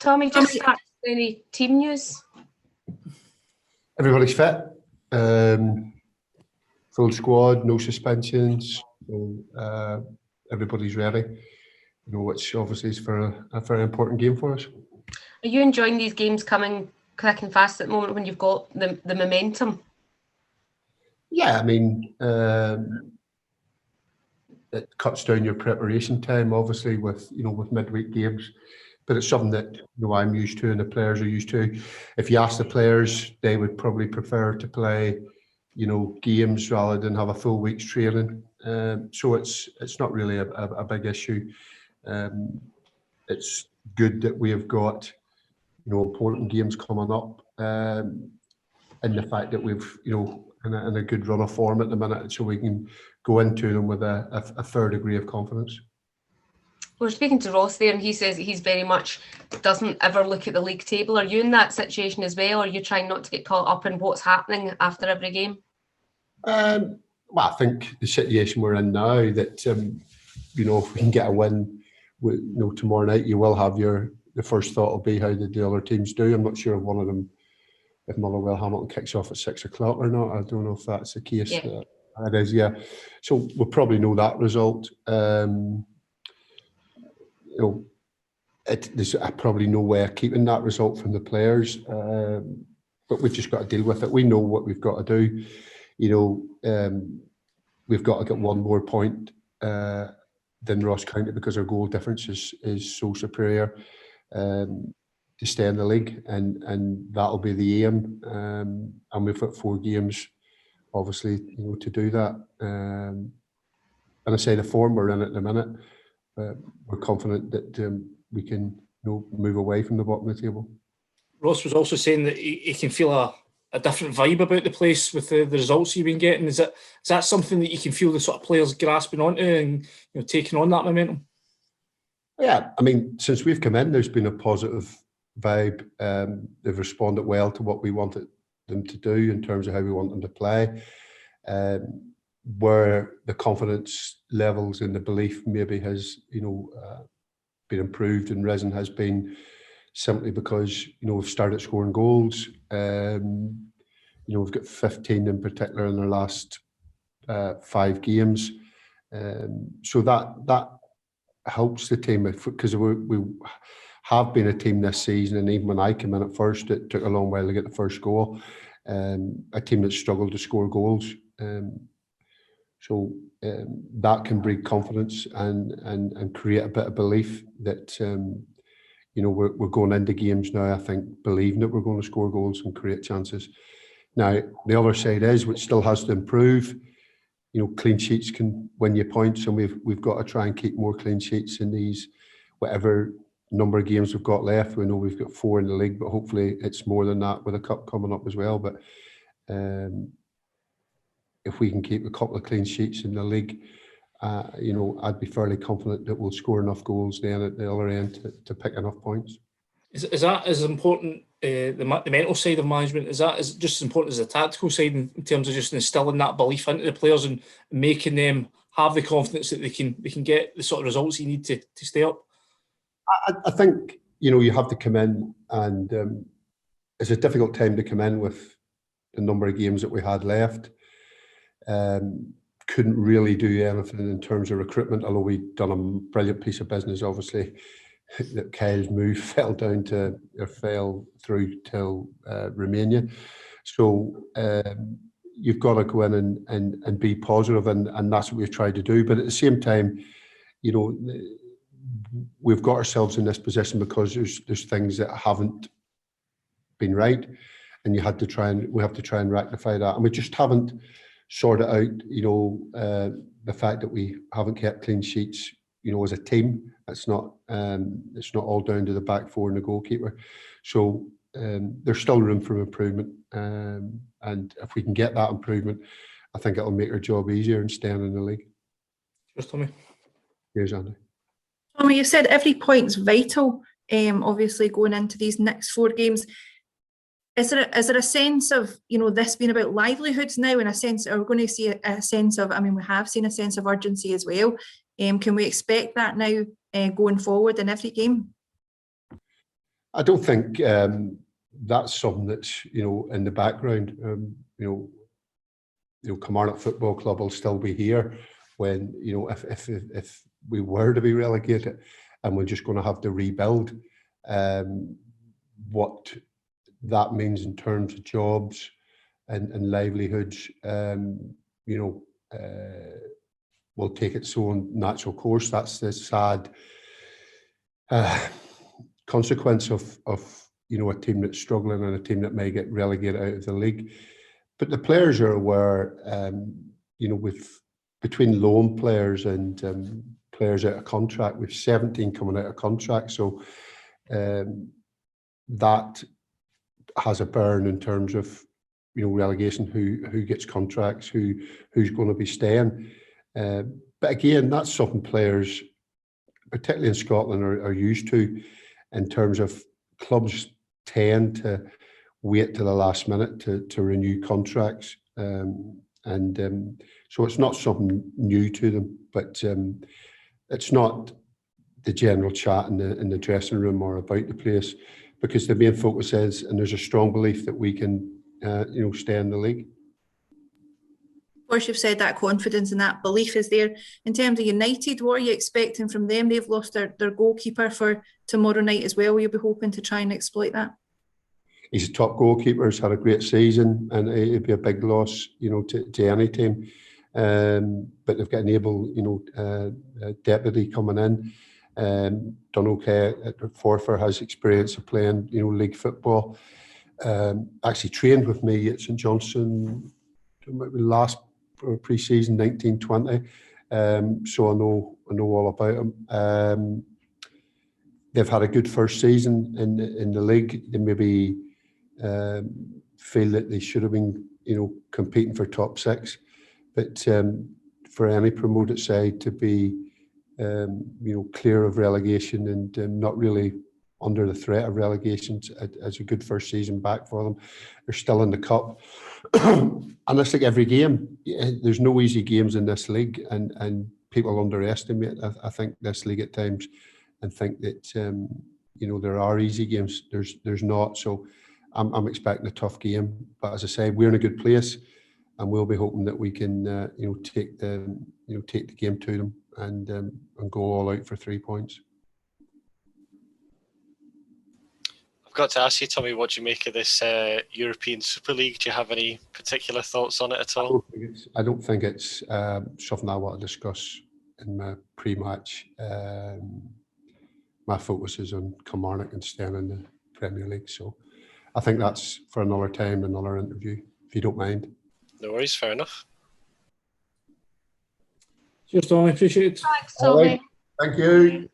Tommy, just start with any team news. Everybody's fit. Full squad, no suspensions. So, everybody's ready. Which obviously is for a very important game for us. Are you enjoying these games coming quick and fast at the moment when you've got the momentum? Yeah, I mean, it cuts down your preparation time, obviously, with midweek games. But it's something that I'm used to and the players are used to. If you ask the players, they would probably prefer to play, games rather than have a full week's training. So it's not really a big issue. It's good that we have got important games coming up, and the fact that we've in a good run of form at the minute, so we can go into them with a fair degree of confidence. We're speaking to Ross there, and he says that he's very much doesn't ever look at the league table. Are you in that situation as well, or are you trying not to get caught up in what's happening after every game? Well, I think the situation we're in now, that if we can get a win, tomorrow night, you will have the first thought will be how did the other teams do. I'm not sure if one of them, if Motherwell Hamilton kicks off at 6 o'clock or not. I don't know if that's the case. Yeah. It is, yeah. So we'll probably know that result. There's probably no way of keeping that result from the players, but we've just got to deal with it. We know what we've got to do. We've got to get one more point than Ross County because our goal difference is so superior to stay in the league, and that'll be the aim. And we've got 4 games, obviously, to do that. And I say the form we're in at the minute, we're confident that we can move away from the bottom of the table. Ross was also saying that he can feel a different vibe about the place with the results you've been getting. Is that something that you can feel the sort of players grasping onto and taking on that momentum? Yeah, I mean, since we've come in, there's been a positive vibe. They've responded well to what we wanted them to do in terms of how we want them to play. Where the confidence levels and the belief maybe has been improved and risen has been simply because we've started scoring goals. We've got 15 in particular in our last 5 games, so that helps the team because we have been a team this season, and even when I came in at first, it took a long while to get the first goal. A team that struggled to score goals. So that can breed confidence and create a bit of belief that we're going into games now, I think, believing that we're going to score goals and create chances. Now, the other side is, which still has to improve, clean sheets can win you points, and we've got to try and keep more clean sheets in these, whatever number of games we've got left. We know we've got 4 in the league, but hopefully it's more than that with a cup coming up as well. But if we can keep a couple of clean sheets in the league, I'd be fairly confident that we'll score enough goals then at the other end to pick enough points. Is that as important, the mental side of management, is just as important as the tactical side in terms of just instilling that belief into the players and making them have the confidence that they can get the sort of results you need to stay up? I think, you have to come in, and it's a difficult time to come in with the number of games that we had left. Couldn't really do anything in terms of recruitment, although we'd done a brilliant piece of business, obviously, that Kyle's move fell through till Romania. So you've got to go in and be positive, and that's what we've tried to do. But at the same time, we've got ourselves in this position because there's things that haven't been right, and we have to try and rectify that, and we just haven't sorted out the fact that we haven't kept clean sheets as a team. It's not all down to the back 4 and the goalkeeper. So there's still room for improvement, and if we can get that improvement, I think it'll make our job easier in staying in the league. Cheers, Tommy. Here's Andy. Tommy, you said every point's vital, obviously going into these next 4 games. Is there a sense of, this being about livelihoods now, in a sense, are we going to see a sense of, we have seen a sense of urgency as well. Can we expect that now going forward in every game? I don't think that's something that's in the background. Kilmarnock Football Club will still be here when if we were to be relegated, and we're just going to have to rebuild. What that means in terms of jobs and livelihoods, will take its own natural course. That's the sad consequence of a team that's struggling and a team that may get relegated out of the league. But the players are aware, with between loan players and players out of contract, with 17 coming out of contract, so that has a burn in terms of relegation, who gets contracts, who's going to be staying. But again, that's something players, particularly in Scotland, are used to, in terms of clubs tend to wait to the last minute to renew contracts. So it's not something new to them, but it's not the general chat in the dressing room or about the place, because the main focus is, and there's a strong belief that we can stay in the league. Of course, you've said that confidence and that belief is there. In terms of United, what are you expecting from them? They've lost their goalkeeper for tomorrow night as well. Will you be hoping to try and exploit that? He's a top goalkeeper. He's had a great season, and it'd be a big loss, to any team. But they've got an able, deputy coming in. Done okay at Forfar, has experience of playing, league football. Actually trained with me at St Johnstone last pre-season 1920. So I know all about him. They've had a good first season in the league. They maybe feel that they should have been, competing for top six. But for any promoted side to be, clear of relegation and not really under the threat of relegation, as a good first season back for them. They're still in the cup. And it's like every game. There's no easy games in this league, and people underestimate, I think, this league at times, and think that there are easy games. There's not. So I'm expecting a tough game. But as I say, we're in a good place, and we'll be hoping that we can take the game to them and go all out for 3 points. I've got to ask you, Tommy, what do you make of this European Super League? Do you have any particular thoughts on it at all? I don't think it's something I want to discuss in my pre-match. My focus is on Kilmarnock and staying in the Premier League. So I think that's for another time, another interview, if you don't mind. No worries, fair enough. Cheers, Tommy. Appreciate it. Thanks, Tommy. Thank you.